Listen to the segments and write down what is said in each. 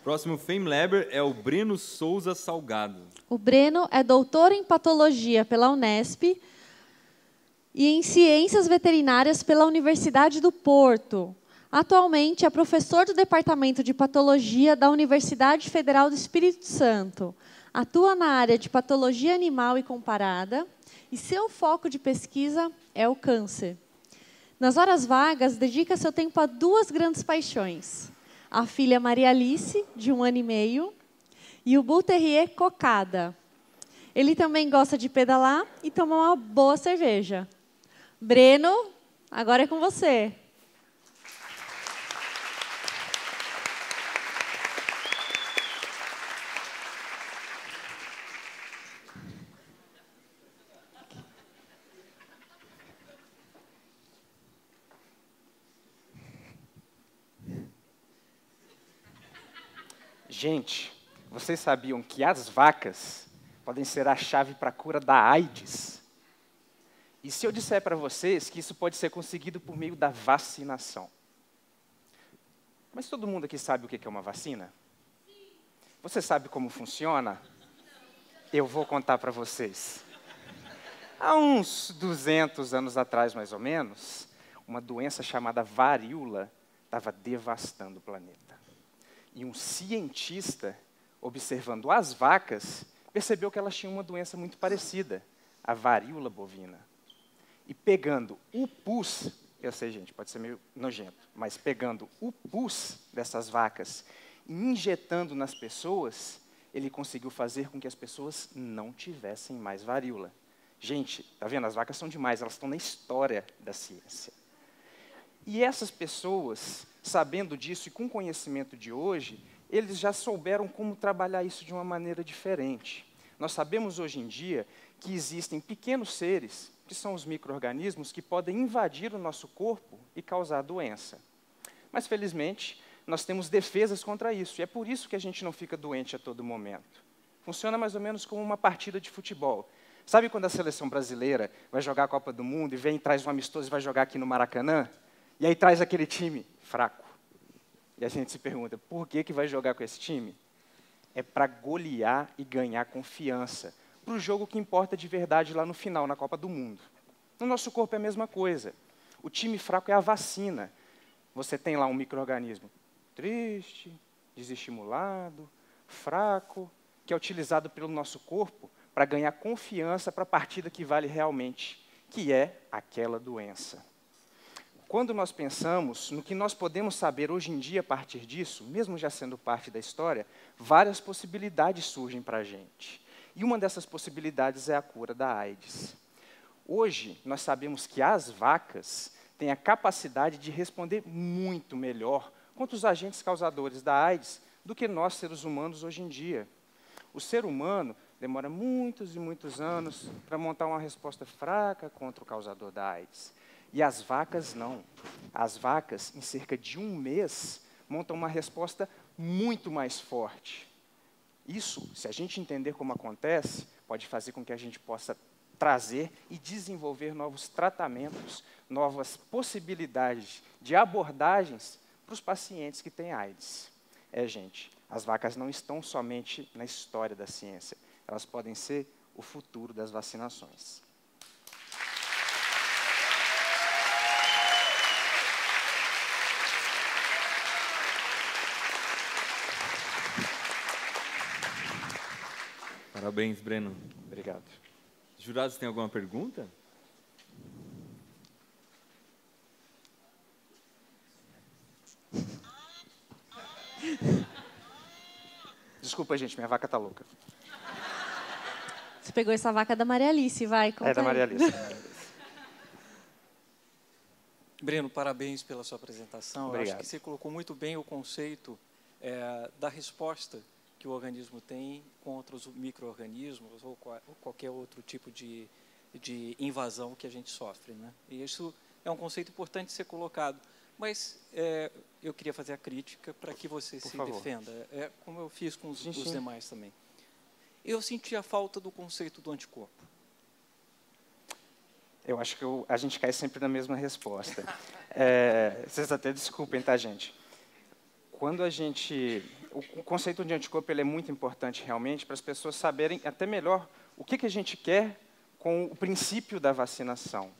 Próximo FameLabber é o Breno Souza Salgado. O Breno é doutor em patologia pela Unesp e em ciências veterinárias pela Universidade do Porto. Atualmente é professor do Departamento de Patologia da Universidade Federal do Espírito Santo. Atua na área de patologia animal e comparada e seu foco de pesquisa é o câncer. Nas horas vagas, dedica seu tempo a duas grandes paixões. A filha Maria Alice, de 1 ano e meio, e o Bull Terrier Cocada. Ele também gosta de pedalar e tomar uma boa cerveja. Breno, agora é com você. Gente, vocês sabiam que as vacas podem ser a chave para a cura da AIDS? E se eu disser para vocês que isso pode ser conseguido por meio da vacinação? Mas todo mundo aqui sabe o que é uma vacina? Você sabe como funciona? Eu vou contar para vocês. Há uns 200 anos atrás, mais ou menos, uma doença chamada varíola estava devastando o planeta. E um cientista, observando as vacas, percebeu que elas tinham uma doença muito parecida, a varíola bovina. E pegando o pus, eu sei, gente, pode ser meio nojento, mas pegando o pus dessas vacas e injetando nas pessoas, ele conseguiu fazer com que as pessoas não tivessem mais varíola. Gente, tá vendo? As vacas são demais, elas estão na história da ciência. E essas pessoas, sabendo disso e com conhecimento de hoje, eles já souberam como trabalhar isso de uma maneira diferente. Nós sabemos hoje em dia que existem pequenos seres, que são os micro-organismos, que podem invadir o nosso corpo e causar doença. Mas, felizmente, nós temos defesas contra isso, e é por isso que a gente não fica doente a todo momento. Funciona mais ou menos como uma partida de futebol. Sabe quando a seleção brasileira vai jogar a Copa do Mundo e vem, traz um amistoso e vai jogar aqui no Maracanã? E aí traz aquele time fraco. E a gente se pergunta, por que vai jogar com esse time? É para golear e ganhar confiança, para o jogo que importa de verdade lá no final, na Copa do Mundo. No nosso corpo é a mesma coisa. O time fraco é a vacina. Você tem lá um micro-organismo triste, desestimulado, fraco, que é utilizado pelo nosso corpo para ganhar confiança para a partida que vale realmente, que é aquela doença. Quando nós pensamos no que nós podemos saber hoje em dia a partir disso, mesmo já sendo parte da história, várias possibilidades surgem para a gente. E uma dessas possibilidades é a cura da AIDS. Hoje, nós sabemos que as vacas têm a capacidade de responder muito melhor contra os agentes causadores da AIDS do que nós, seres humanos, hoje em dia. O ser humano demora muitos e muitos anos para montar uma resposta fraca contra o causador da AIDS. E as vacas não. As vacas, em cerca de 1 mês, montam uma resposta muito mais forte. Isso, se a gente entender como acontece, pode fazer com que a gente possa trazer e desenvolver novos tratamentos, novas possibilidades de abordagens para os pacientes que têm AIDS. Gente, as vacas não estão somente na história da ciência, elas podem ser o futuro das vacinações. Parabéns, Breno. Obrigado. Os jurados têm alguma pergunta? Desculpa, gente, minha vaca está louca. Você pegou essa vaca da Maria Alice, vai. Conta É da Maria aí. Alice. Breno, parabéns pela sua apresentação. Obrigado. Eu acho que você colocou muito bem o conceito da resposta que o organismo tem contra os micro-organismos ou qualquer outro tipo de invasão que a gente sofre, né? E isso é um conceito importante ser colocado. Mas eu queria fazer a crítica para que você se defenda, como eu fiz com os demais também. Eu senti a falta do conceito do anticorpo. Eu acho que a gente cai sempre na mesma resposta. Vocês até desculpem, tá, gente? Quando a gente o conceito de anticorpo ele é muito importante realmente para as pessoas saberem até melhor o que a gente quer com o princípio da vacinação.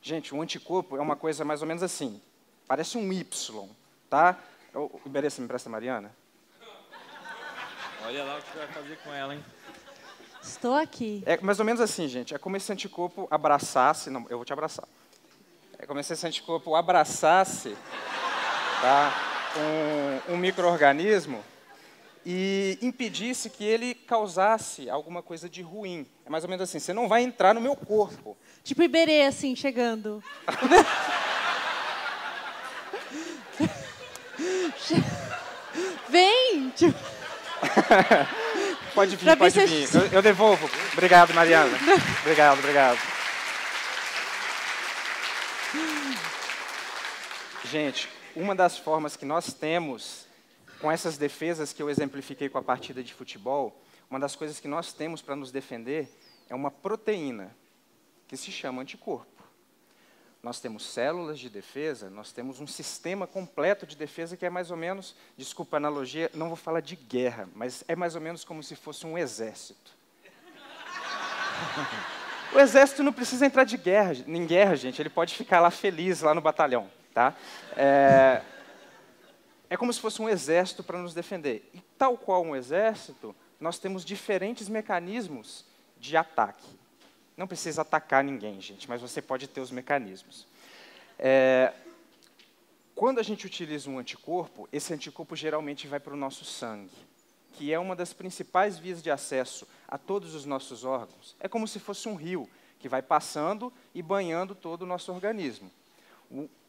Gente, o anticorpo é uma coisa mais ou menos assim, parece um Y, tá? O Iberê, você me empresta a Mariana? Olha lá o que você vai fazer com ela, hein? Estou aqui. É mais ou menos assim, gente, é como se esse anticorpo abraçasse, não, eu vou te abraçar. É como se esse anticorpo abraçasse, tá, um micro-organismo e impedisse que ele causasse alguma coisa de ruim. É mais ou menos assim, você não vai entrar no meu corpo. Tipo Iberê, assim, chegando. Vem! Tipo... Pode vir, pode vir. Eu devolvo. Obrigado, Mariana. Obrigado, obrigado. Gente, uma das formas que nós temos, com essas defesas que eu exemplifiquei com a partida de futebol, uma das coisas que nós temos para nos defender é uma proteína que se chama anticorpo. Nós temos células de defesa, nós temos um sistema completo de defesa que é mais ou menos, desculpa a analogia, não vou falar de guerra, mas é mais ou menos como se fosse um exército. O exército não precisa entrar em guerra, gente, ele pode ficar lá feliz, lá no batalhão. Tá? É como se fosse um exército para nos defender. E tal qual um exército, nós temos diferentes mecanismos de ataque. Não precisa atacar ninguém, gente, mas você pode ter os mecanismos. Quando a gente utiliza um anticorpo, esse anticorpo geralmente vai para o nosso sangue, que é uma das principais vias de acesso a todos os nossos órgãos. É como se fosse um rio que vai passando e banhando todo o nosso organismo.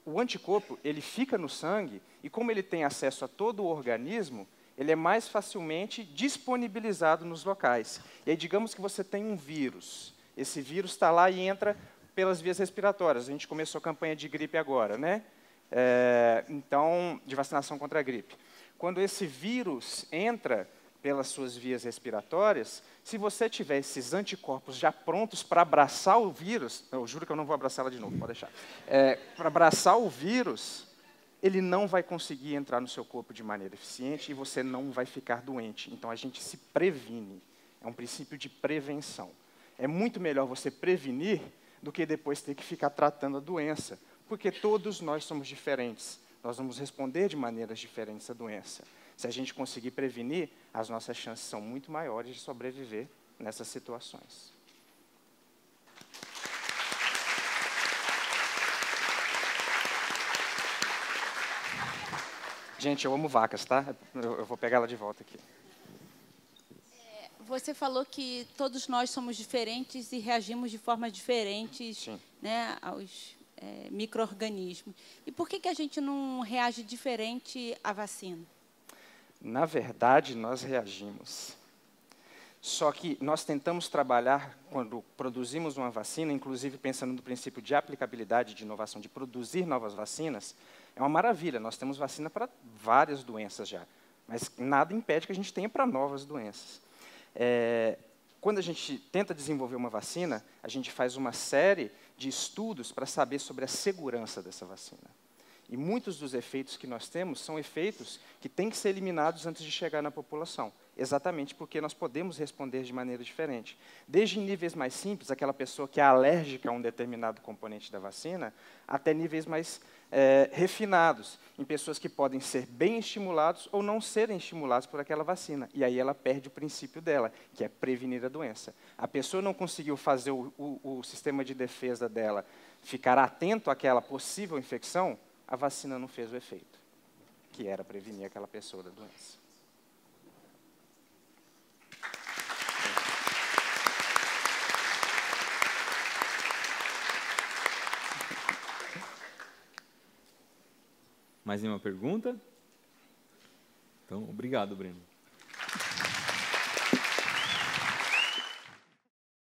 O anticorpo, ele fica no sangue e, como ele tem acesso a todo o organismo, ele é mais facilmente disponibilizado nos locais. E aí, digamos que você tem um vírus. Esse vírus está lá e entra pelas vias respiratórias. A gente começou a campanha de gripe agora, né? Então, de vacinação contra a gripe. Quando esse vírus entra pelas suas vias respiratórias, se você tiver esses anticorpos já prontos para abraçar o vírus, eu juro que eu não vou abraçá-la de novo, pode deixar. Para abraçar o vírus, ele não vai conseguir entrar no seu corpo de maneira eficiente e você não vai ficar doente. Então, a gente se previne. É um princípio de prevenção. É muito melhor você prevenir do que depois ter que ficar tratando a doença, porque todos nós somos diferentes. Nós vamos responder de maneiras diferentes à doença. Se a gente conseguir prevenir, as nossas chances são muito maiores de sobreviver nessas situações. Gente, eu amo vacas, tá? Eu vou pegar ela de volta aqui. Você falou que todos nós somos diferentes e reagimos de formas diferentes, né, aos micro-organismos. E por que a gente não reage diferente à vacina? Na verdade, nós reagimos. Só que nós tentamos trabalhar, quando produzimos uma vacina, inclusive pensando no princípio de aplicabilidade de inovação, de produzir novas vacinas, é uma maravilha. Nós temos vacina para várias doenças já, mas nada impede que a gente tenha para novas doenças. Quando a gente tenta desenvolver uma vacina, a gente faz uma série de estudos para saber sobre a segurança dessa vacina. E muitos dos efeitos que nós temos são efeitos que têm que ser eliminados antes de chegar na população, exatamente porque nós podemos responder de maneira diferente. Desde níveis mais simples, aquela pessoa que é alérgica a um determinado componente da vacina, até níveis mais refinados, em pessoas que podem ser bem estimulados ou não serem estimulados por aquela vacina. E aí ela perde o princípio dela, que é prevenir a doença. A pessoa não conseguiu fazer o sistema de defesa dela ficar atento àquela possível infecção, a vacina não fez o efeito, que era prevenir aquela pessoa da doença. Mais nenhuma pergunta? Então, obrigado, Breno.